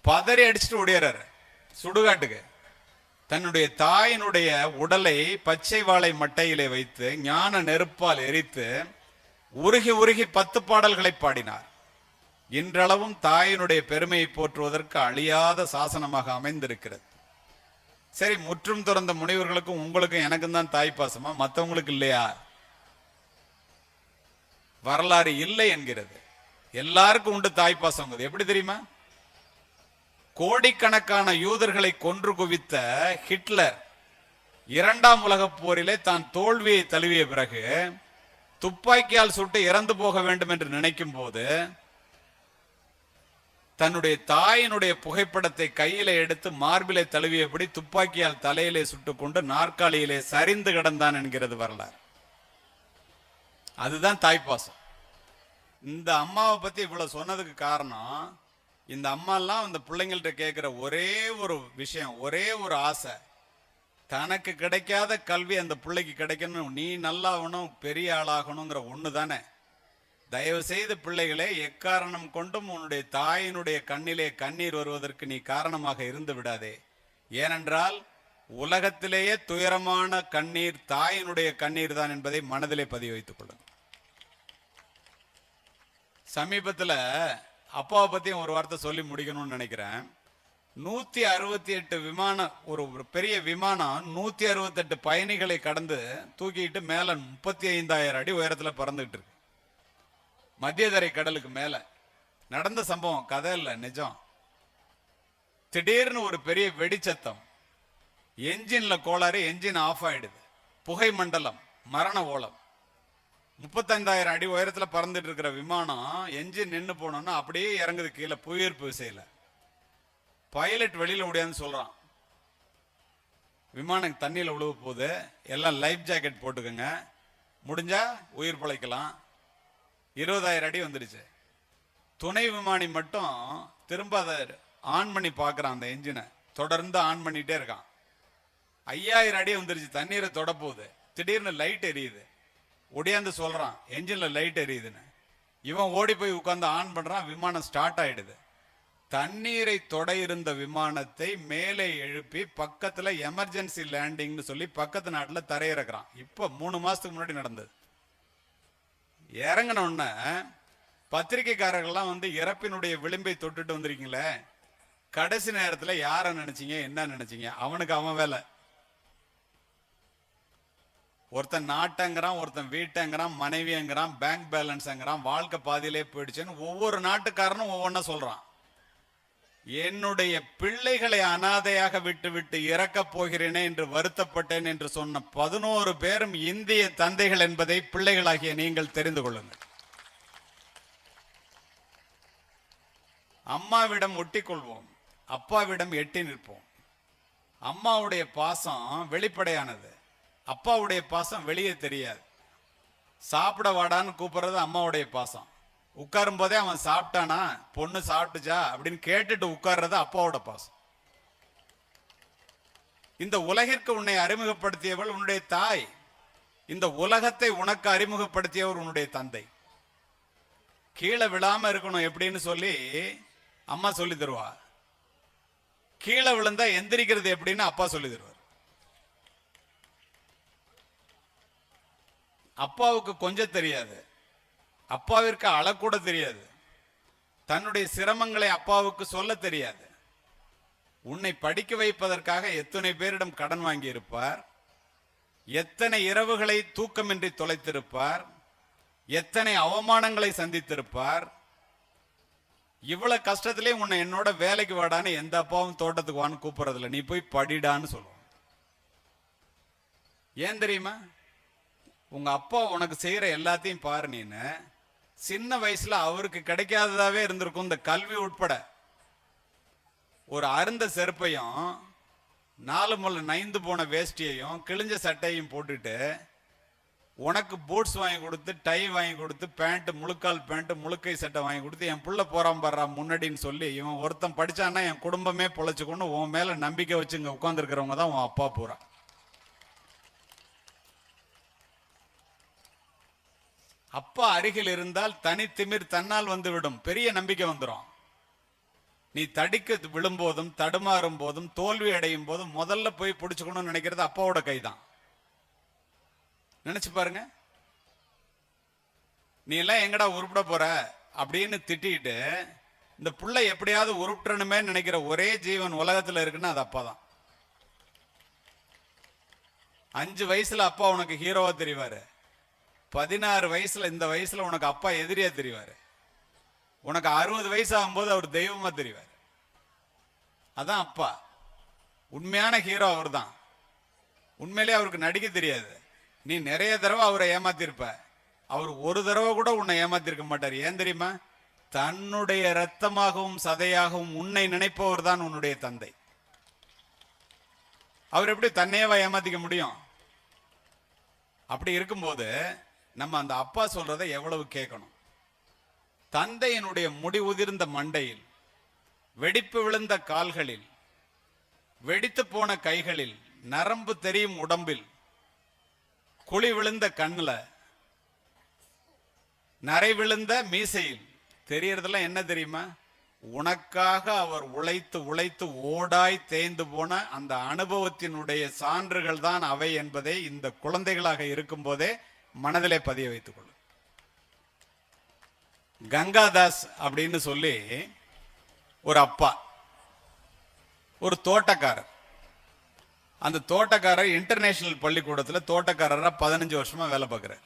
பதறி அடிச்சுட்டு ஓடியாரு சுடுகாட்டுக்கு. தன்னுடைய தாயினுடைய உடலை பச்சை வாழை மட்டையிலே வைத்து ஞான நெருப்பால் எரித்து உருகி உருகி 10 பாடல்களை பாடினார். இன்றளவும் தாயினுடைய பெருமையை போற்றுவதற்கு அழியாத சாசனமாக அமைந்திருக்கிறது. சரி, முற்றும் துறந்த முனிவர்களுக்கும் உங்களுக்கும் எனக்கும் தான் தாய் பாசமா, மற்றவங்களுக்கு இல்லையா? வரலாறு இல்லை என்கிறது. எல்லாருக்கும் உண்டு தாய் பாசம். எப்படி தெரியுமா? கோடிக்கணக்கான யூதர்களை கொன்று குவித்த ஹிட்லர் 2ஆம் உலகப் போரிலே தான் தோல்வியை தழுவிய பிறகு துப்பாக்கியால் சுட்டு இறந்து போக வேண்டும் என்று நினைக்கும் போது தன்னுடைய தாயினுடைய புகைப்படத்தை கையில எடுத்து மார்பிலை தழுவியபடி துப்பாக்கியால் தலையிலே சுட்டுக்கொண்டு நாற்காலியிலே சரிந்து கிடந்தான் என்கிறது வரலாறு. அதுதான் தாய்ப்பாசம். இந்த அம்மாவை பத்தி இவ்வளவு சொன்னதுக்கு காரணம், இந்த அம்மா எல்லாம் அந்த பிள்ளைங்கள்ட்ட கேட்கிற ஒரே ஒரு விஷயம், ஒரே ஒரு ஆசை, தனக்கு கிடைக்காத கல்வி அந்த பிள்ளைக்கு கிடைக்கணும், நீ நல்லாகணும், பெரிய ஆளாகணுங்கிற ஒண்ணு தானே. தயவு செய்து பிள்ளைகளே, எக்காரணம் கொண்டும் உன்னுடைய தாயினுடைய கண்ணிலே கண்ணீர் வருவதற்கு நீ காரணமாக இருந்து விடாதே. ஏனென்றால் உலகத்திலேயே துயரமான கண்ணீர் தாயினுடைய கண்ணீர் தான் என்பதை மனதிலே பதிவு வைத்துக் கொள்ளுங்க. சமீபத்தில் அப்பாவை பத்தியும் ஒரு வார்த்தை சொல்லி முடிக்கணும்னு நினைக்கிறேன். 168 விமானம், ஒரு பெரிய விமானம் 168 பயணிகளை கடந்து தூக்கிட்டு மேல 35,000 அடி உயரத்துல பறந்துகிட்டு இருக்கு. மத்திய தரை கடலுக்கு மேல நடந்த சம்பவம், கதை இல்ல, நிஜம். திடீர்னு ஒரு பெரிய வெடிச்சத்தம், என்ஜின்ல கோளாறு, என்ஜின் ஆஃப் ஆயிடுது, புகை மண்டலம், மரண ஓலம். 35,000 அடி உயரத்துல பறந்துட்டு இருக்கிற விமானம் என்ஜின் நின்று போனோம்னா அப்படியே இறங்குது கீழே புவியீர்ப்பு விசையில. பைலட் வெளியில ஓடியான்னு சொல்றான், விமானம் தண்ணியில விழுவ போகுது, எல்லாம் லைஃப் ஜாக்கெட் போட்டுக்கோங்க, முடிஞ்சா உயிர் பிழைக்கலாம். 20,000 அடி வந்துடுச்சு. துணை விமானி மட்டும் திரும்ப அதை ஆன் பண்ணி பார்க்கறான், அந்த என்ஜினை தொடர்ந்து ஆன் பண்ணிட்டே இருக்கான். 5,000 அடி வந்துருச்சு, தண்ணீரை தொட போகுது. திடீர்னு லைட் எரியுது, ஒடியாந்து சொல்றான் என்ஜின்ல லைட் எரியுதுன்னு. இவன் ஓடி போய் உட்கார்ந்து ஆன் பண்றான், விமானம் ஸ்டார்ட் ஆயிடுது. தண்ணீரை தொட இருந்த விமானத்தை மேலே எழுப்பி பக்கத்துல எமர்ஜென்சி லேண்டிங்னு சொல்லி பக்கத்து நாட்டுல தரையிறக்குறான். இப்ப 3 மாசத்துக்கு முன்னாடி நடந்தது. இறங்கின உடனே பத்திரிகைக்காரர்கள்லாம் வந்து இறப்பினுடைய விளிம்பை தொட்டுட்டு வந்திருக்கீங்களே, கடைசி நேரத்துல யார நினைச்சீங்க, என்ன நினைச்சீங்க? அவனுக்கு அவன் வேலை. ஒருத்தன் நாட்டங்கிறான், ஒருத்தன் வீட்டங்கிறான், மனைவிங்கிறான், பேங்க் பேலன்ஸ்ங்கிறான், வாழ்க்கை பாதியிலே போயிடுச்சுன்னு ஒவ்வொரு நாட்டுக்காரனும் ஒவ்வொன்னா சொல்றான். என்னுடைய பிள்ளைகளை அனாதையாக விட்டு விட்டு இறக்கப் போகிறேனே என்று வருத்தப்பட்டேன் என்று சொன்ன 11 பேரும் இந்திய தந்தைகள் என்பதை பிள்ளைகளாகிய நீங்கள் தெரிந்து கொள்ளுங்கள். அம்மாவிடம் ஒட்டிக்கொள்வோம், அப்பாவிடம் எட்டி நிற்போம். அம்மாவுடைய பாசம் வெளிப்படையானது, அப்பாவுடைய பாசம் வெளியே தெரியாது. சாப்பிட வாடான்னு கூப்பிடுறது அம்மாவுடைய பாசம். உட்காரும் போதே அவன் சாப்பிட்டானா, பொண்ணு சாப்பிட்டுச்சா அப்படின்னு கேட்டுட்டு உட்கார்றது அப்பாவோட பாசம். இந்த உலகிற்கு உன்னை அறிமுகப்படுத்தியவள் உன்னுடைய தாய். இந்த உலகத்தை உனக்கு அறிமுகப்படுத்தியவர் உன்னுடைய தந்தை. கீழே விழாம இருக்கணும் எப்படின்னு சொல்லி அம்மா சொல்லி தருவா. கீழே விழுந்தா எந்திரிக்கிறது எப்படின்னு அப்பா சொல்லி தருவார். அப்பாவுக்கு கொஞ்சம் தெரியாது, அப்பாவிற்கு அழக்கூட தெரியாது, தன்னுடைய சிரமங்களை அப்பாவுக்கு சொல்ல தெரியாது. உன்னை படிக்க வைப்பதற்காக எத்தனை பேரிடம் கடன் வாங்கி இருப்பார், எத்தனை இரவுகளை தூக்கமின்றி தொலைத்திருப்பார், எத்தனை அவமானங்களை சந்தித்திருப்பார். இவ்வளவு கஷ்டத்திலே உன்னை என்னோட வேலைக்கு வாடான்னு எந்த அப்பாவும் தோட்டத்துக்கு வான்னு கூப்பிடுறதில்ல, நீ போய் படிடான்னு சொல்லுவோம். ஏன் தெரியுமா? உங்க அப்பா உனக்கு செய்யற எல்லாத்தையும் பாரு. நீன்னு சின்ன வயசுல அவருக்கு கிடைக்காததாவே இருந்திருக்கும், இந்த கல்வி உட்பட. ஒரு அருந்த செருப்பையும் 4 முள்ள நைந்து போன வேஷ்டியையும் கிழிஞ்ச சட்டையும் போட்டுட்டு உனக்கு பூட்ஸ் வாங்கி கொடுத்து, டை வாங்கி கொடுத்து, பேண்ட், முழுக்கால் பேண்ட், முழுக்கை சட்டை வாங்கி கொடுத்து என் புள்ள போறான் பாடுறா முன்னாடின்னு சொல்லி இவன் ஒருத்தன் படிச்சான்னா என் குடும்பமே பொழைச்சுக்கொண்டு உன் மேல நம்பிக்கை வச்சு இங்க உட்கார்ந்துருக்கிறவங்க தான் உன் அப்பா பூரா. அப்பா அருகில் இருந்தால் தனி திமிர் தன்னால் வந்துவிடும், பெரிய நம்பிக்கை வந்துடும். நீ தடிக்க விழும்போதும் தடுமாறும் போதும் தோல்வி அடையும் போதும் முதல்ல போய் பிடிச்சுக்கணும்னு நினைக்கிறது அப்பாவோட கைதான். நினைச்சு பாருங்க. நீ எல்லாம் எங்கடா உருப்பிட போற அப்படின்னு திட்டிட்டு இந்த புள்ளை எப்படியாவது உருப்பிடணுமே நினைக்கிற ஒரே ஜீவன் உலகத்துல இருக்குன்னா அது அப்பா தான். 5 வயசுல அப்பா உனக்கு ஹீரோவா தெரிவாரு, 16 வயசுல இந்த வயசுல உனக்கு அப்பா எதிரியா தெரிவாரு, உனக்கு 60 வயசு ஆகும்போது அவர் தெய்வமா தெரிவார். அதான் அப்பா. உண்மையான ஹீரோ அவர் தான். உண்மையிலேயே அவருக்கு நடிக்க தெரியாது. நீ நிறைய தடவை அவரை ஏமாத்திருப்ப, அவர் ஒரு தடவை கூட உன்னை ஏமாத்திருக்க மாட்டார். ஏன் தெரியுமா? தன்னுடைய இரத்தமாகவும் சதையாகவும் உன்னை நினைப்பவர் தான் உன்னுடைய தந்தை. அவர் எப்படி தன்னையவா ஏமாத்திக்க முடியும்? அப்படி இருக்கும்போது நம்ம அந்த அப்பா சொல்றதை எவ்வளவு கேட்கணும். தந்தையினுடைய முடி உதிர்ந்த மண்டையில், வெடிப்பு விழுந்த கால்களில், வெடித்து போன கைகளில், நரம்பு தெரியும் உடம்பில், குழி விழுந்த கண்ணுல, நரை விழுந்த மீசையில் தெரியறதெல்லாம் என்ன தெரியுமா? உனக்காக அவர் உழைத்து உழைத்து ஓடாய் தேய்ந்து போன அந்த அனுபவத்தினுடைய சான்றுகள் தான் அவை என்பதை இந்த குழந்தைகளாக இருக்கும் போதே மனதிலே பதிய வைத்துக் கொள்ளும். கங்காதாஸ் அப்படின்னு சொல்லி ஒரு அப்பா, ஒரு தோட்டக்காரர். அந்த தோட்டக்காரர் இன்டர்நேஷனல் பள்ளிக்கூடத்தில் தோட்டக்காரரா 15 வருஷமா வேலை பார்க்கிறார்.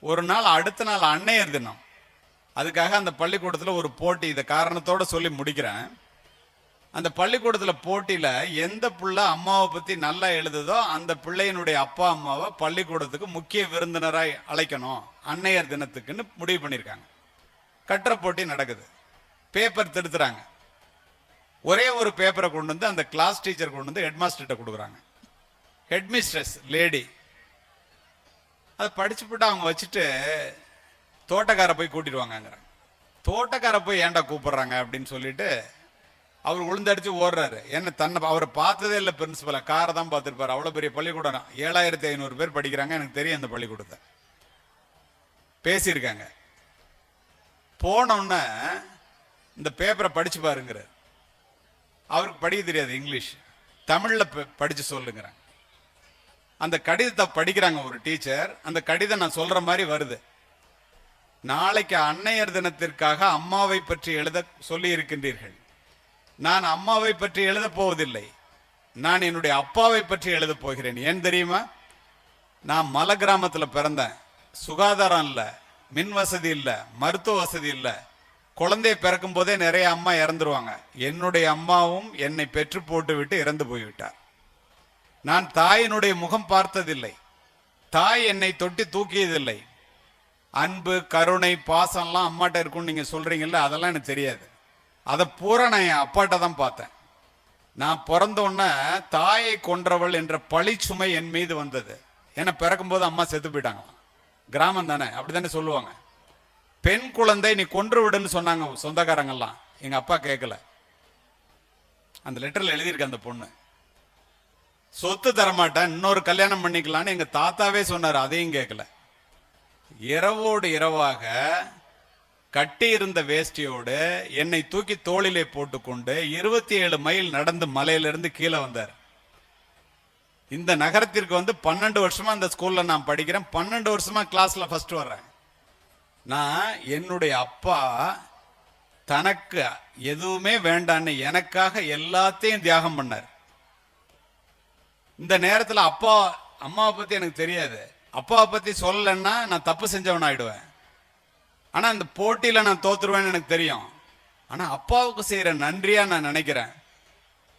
ஒரு நாள் அடுத்த நாள் அன்னையர் தினம், அதுக்காக அந்த பள்ளிக்கூடத்தில் ஒரு போட்டி. இதை காரணத்தோட சொல்லி முடிக்கிறேன். அந்த பள்ளிக்கூடத்தில் போட்டியில எந்த பிள்ளை அம்மாவை பத்தி நல்லா எழுதுதோ அந்த பிள்ளையினுடைய அப்பா அம்மாவை பள்ளிக்கூடத்துக்கு முக்கிய விருந்தினராய் அழைக்கணும் அன்னையர் தினத்துக்குன்னு முடிவு பண்ணியிருக்காங்க. கட்டுற போட்டி நடக்குது. பேப்பர் திருத்துறாங்க. ஒரே ஒரு பேப்பரை கொண்டு வந்து அந்த கிளாஸ் டீச்சர் கொண்டு வந்து ஹெட் மாஸ்டர்கிட்ட கொடுக்குறாங்க. ஹெட் மிஸ்ட்ரஸ் லேடி அதை படிச்சு போட்டு அவங்க வச்சுட்டு தோட்டக்கார போய் கூட்டிடுவாங்கங்கிறாங்க. தோட்டக்கார போய் ஏன்டா கூப்பிடுறாங்க அப்படின்னு சொல்லிட்டு அவர் உளுந்தடிச்சு ஓடுறாரு. என்ன தன்னை அவரை பார்த்ததே இல்லை பிரின்சிபலை, காரை தான் பார்த்துருப்பாரு. அவ்வளோ பெரிய பள்ளிக்கூடம், 7500 பேர் படிக்கிறாங்க. எனக்கு தெரியும் அந்த பள்ளிக்கூடத்தை, பேசியிருக்காங்க. போனோன்ன இந்த பேப்பரை படிச்சு பாருங்கிறார். அவருக்கு படிக்க தெரியாது இங்கிலீஷ், தமிழ்ல படிச்சு சொல்லுங்கிறாங்க. அந்த கடிதத்தை படிக்கிறாங்க ஒரு டீச்சர். அந்த கடிதம் நான் சொல்ற மாதிரி வருது. நாளைக்கு அன்னையர் தினத்திற்காக அம்மாவை பற்றி எழுத சொல்லி இருக்கின்றீர்கள். நான் அம்மாவை பற்றி எழுத போவதில்லை, நான் என்னுடைய அப்பாவை பற்றி எழுத போகிறேன். ஏன் தெரியுமா? நான் மலை கிராமத்தில் பிறந்தேன். சுகாதாரம் இல்லை, மின் வசதி இல்லை, மருத்துவ வசதி இல்லை. குழந்தைய பிறக்கும் போதே நிறைய அம்மா இறந்துருவாங்க. என்னுடைய அம்மாவும் என்னை பெற்று போட்டு விட்டு இறந்து போய்விட்டார். நான் தாயினுடைய முகம் பார்த்ததில்லை, தாய் என்னை தொட்டி தூக்கியதில்லை. அன்பு, கருணை, பாசம்லாம் அம்மாட்ட இருக்கும்னு நீங்க சொல்றீங்கல்ல, அதெல்லாம் எனக்கு தெரியாது. அதை பூரா நான் என் அப்பாட்ட தான் பார்த்தேன். நான் பிறந்தோன்ன தாயை கொன்றவள் என்ற பழிச்சுமை என் மீது வந்தது. ஏன்னா பிறக்கும்போது அம்மா செத்து போயிட்டாங்க. கிராமம் தானே, அப்படித்தானே சொல்லுவாங்க. பெண் குழந்தை நீ கொன்று விடுன்னு சொன்னாங்க சொந்தக்காரங்கெல்லாம். எங்க அப்பா கேட்கல. அந்த லெட்டர்ல எழுதியிருக்க அந்த பொண்ணு சொத்து தரமாட்டேன், இன்னொரு கல்யாணம் பண்ணிக்கலான்னு எங்க தாத்தாவே சொன்னார். அதையும் கேட்கல. இரவோடு இரவாக கட்டி இருந்த வேஷ்டியோடு என்னை தூக்கி தோளிலே போட்டுக்கொண்டு 27 மைல் நடந்து மலையிலிருந்து கீழே வந்தார். இந்த நகரத்திற்கு வந்து 12 வருஷமா அந்த ஸ்கூல்ல நான் படிக்கிறேன். 12 வருஷமா கிளாஸ்ல ஃபர்ஸ்ட் வர்றேன். நான் என்னுடைய அப்பா தனக்கு எதுவுமே வேண்டான்னு எனக்காக எல்லாத்தையும் தியாகம் பண்ணார். இந்த நேரத்துல அப்பா அம்மாவை பத்தி எனக்கு தெரியாது. அப்பாவை பத்தி சொல்லலைன்னா நான் தப்பு செஞ்சவன் ஆயிடுவேன். ஆனா அந்த போட்டியில நான் தோத்துருவேன்னு எனக்கு தெரியும். ஆனா அப்பாவுக்கு செய்யற நன்றியா நான் நினைக்கிறேன்.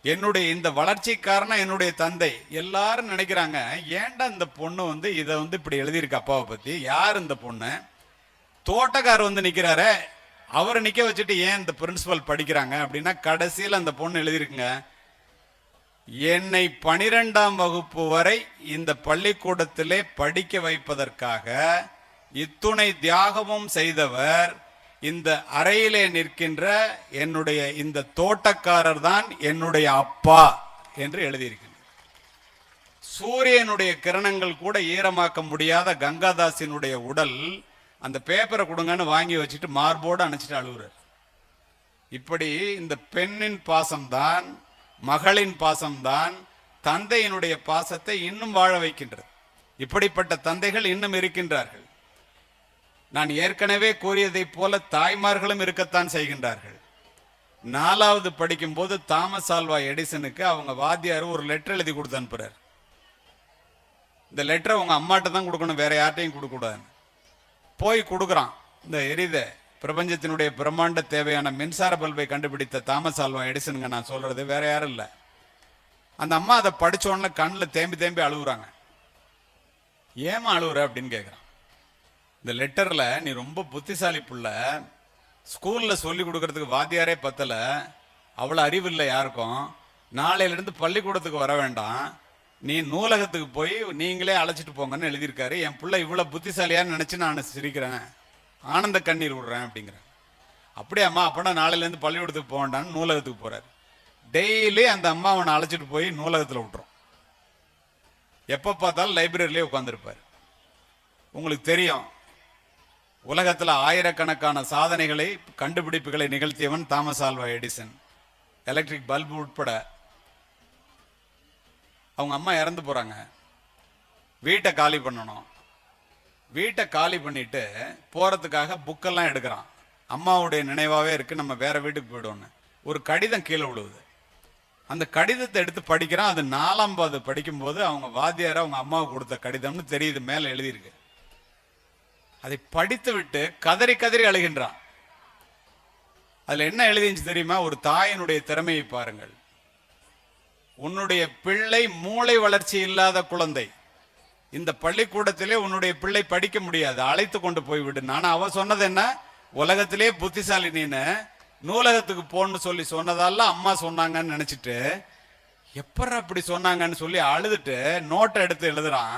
என்னுடைய இந்த வளர்ச்சி காரணம் என்னுடைய தந்தை. எல்லாரும் நினைக்கிறாங்க, ஏன்டா இந்த பொண்ணு வந்து இதை வந்து இப்படி எழுதியிருக்கு அப்பாவை பத்தி. யார் இந்த பொண்ணு? தோட்டக்காரர் வந்து நிக்கிறாரு, அவரை நிக்க வச்சுட்டு ஏன் இந்த பிரின்சிபல் படிக்கிறாங்க அப்படின்னா, கடைசியில் அந்த பொண்ணு எழுதியிருக்குங்க, என்னை 12ஆம் வகுப்பு வரை இந்த பள்ளிக்கூடத்திலே படிக்க வைப்பதற்காக இத்துணை தியாகமும் செய்தவர் இந்த அறையிலே நிற்கின்ற என்னுடைய இந்த தோட்டக்காரர் தான் என்னுடைய அப்பா என்று எழுதியிருக்கிறார். சூரியனுடைய கிரணங்கள் கூட ஈரமாக்க முடியாத கங்காதாசினுடைய உடல் அந்த பேப்பரை கொடுங்கன்னு வாங்கி வச்சுட்டு மார்போடு அணைச்சிட்டு அழுகுறார். இப்படி இந்த பெண்ணின் பாசம்தான், மகளின் பாசம்தான் தந்தையினுடைய பாசத்தை இன்னும் வாழ வைக்கின்றது. இப்படிப்பட்ட தந்தைகள் இன்னும் இருக்கின்றார்கள். நான் ஏற்கனவே கூறியதைப் போல தாய்மார்களும் இருக்கத்தான் செய்கின்றார்கள். 4வது படிக்கும் போது தாமஸ் ஆல்வா எடிசனுக்கு அவங்க வாத்தியார் ஒரு லெட்டர் எழுதி கொடுத்து அனுப்புறார். இந்த லெட்டரை உங்க அம்மாட்ட தான் கொடுக்கணும், வேற யார்ட்டையும் கொடுக்க கூடாதுன்னு. போய் கொடுக்குறான். இந்த எரித பிரபஞ்சத்தினுடைய பிரம்மாண்ட தேவையான மின்சார பல்பை கண்டுபிடித்த தாமஸ் ஆல்வா எடிசனுங்க நான் சொல்றது, வேற யாரும் இல்லை. அந்த அம்மா அதை படிச்ச உடனே கண்ணில் தேம்பி தேம்பி அழுகுறாங்க. ஏமா அழுகுற அப்படின்னு கேட்குறான். இந்த லெட்டர்ல நீ ரொம்ப புத்திசாலி புள்ள, ஸ்கூல்ல சொல்லி கொடுக்கறதுக்கு வாத்தியாரே பத்தல, அவ்வளவு அறிவு இல்லை யாருக்கும், நாளையில இருந்து பள்ளிக்கூடத்துக்கு வர வேண்டாம், நீ நூலகத்துக்கு போய் நீங்களே அழைச்சிட்டு போங்கன்னு எழுதியிருக்காரு. என் பிள்ளை இவ்வளவு புத்திசாலியான்னு நினைச்சு நான் சிரிக்கிறேன், ஆனந்த கண்ணீர் விடுறேன் அப்படிங்கிறேன். அப்படியாம்மா, அப்பனா நாளையில இருந்து பள்ளிக்கூடத்துக்கு போக வேண்டாம்னு நூலகத்துக்கு போறாரு. டெய்லி அந்த அம்மா அவனை அழைச்சிட்டு போய் நூலகத்துல விட்டுரும். எப்ப பார்த்தாலும் லைப்ரரியிலே உட்கார்ந்துருப்பார். உங்களுக்கு தெரியும், உலகத்துல ஆயிரக்கணக்கான சாதனைகளை, கண்டுபிடிப்புகளை நிகழ்த்தியவன் Thomas Alva Edison. Electric bulb உட்பட. அவங்க அம்மா இறந்து போறாங்க. வீட்டை காலி பண்ணணும். வீட்டை காலி பண்ணிட்டு போறதுக்காக புக்கெல்லாம் எடுக்கிறான். அம்மாவுடைய நினைவாவே இருக்கு, நம்ம வேற வீட்டுக்கு போயிடுவோன்னு. ஒரு கடிதம் கீழே விழுவுது. அந்த கடிதத்தை எடுத்து படிக்கிறான். அது 4வது படிக்கும்போது அவங்க வாத்தியார அவங்க அம்மாவுக்கு கொடுத்த கடிதம்னு தெரியுது, மேல எழுதியிருக்கு. அதை படித்து விட்டு கதறி கதறி அழுகின்றான். அதுல என்ன எழுதிச்சு தெரியுமா? ஒரு தாயினுடைய திறமையை பாருங்கள். உன்னுடைய பிள்ளை மூளை வளர்ச்சி இல்லாத குழந்தை, இந்த பள்ளிக்கூடத்திலே உன்னுடைய பிள்ளை படிக்க முடியாது, அழைத்து கொண்டு போய்விடு. ஆனா அவ சொன்னது என்ன? உலகத்திலே புத்திசாலி நீனு, நூலகத்துக்கு போன்னு சொல்லி சொன்னதால அம்மா சொன்னாங்கன்னு நினைச்சிட்டு எப்பற அப்படி சொன்னாங்கன்னு சொல்லி அழுதுட்டு நோட்டை எடுத்து எழுதுறான்.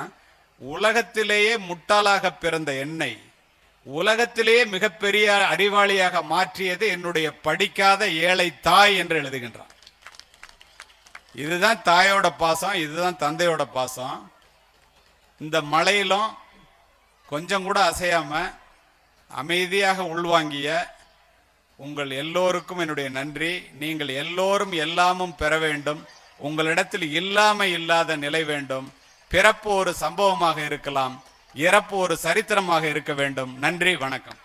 உலகத்திலேயே முட்டாளாக பிறந்த என்னை உலகத்திலேயே மிகப்பெரிய அறிவாளியாக மாற்றியது என்னுடைய படிக்காத ஏழை தாய் என்று எழுதுகின்றான். இதுதான் தாயோட பாசம், இதுதான் தந்தையோட பாசம். இந்த மழையிலும் கொஞ்சம் கூட அசையாம அமைதியாக உள்வாங்கிய உங்கள் எல்லோருக்கும் என்னுடைய நன்றி. நீங்கள் எல்லோரும் எல்லாமும் பெற வேண்டும். உங்களிடத்தில் இல்லாம இல்லாத நிலை வேண்டும். பிறப்பு ஒரு சம்பவமாக இருக்கலாம், இறப்பு ஒரு சரித்திரமாக இருக்க வேண்டும். நன்றி, வணக்கம்.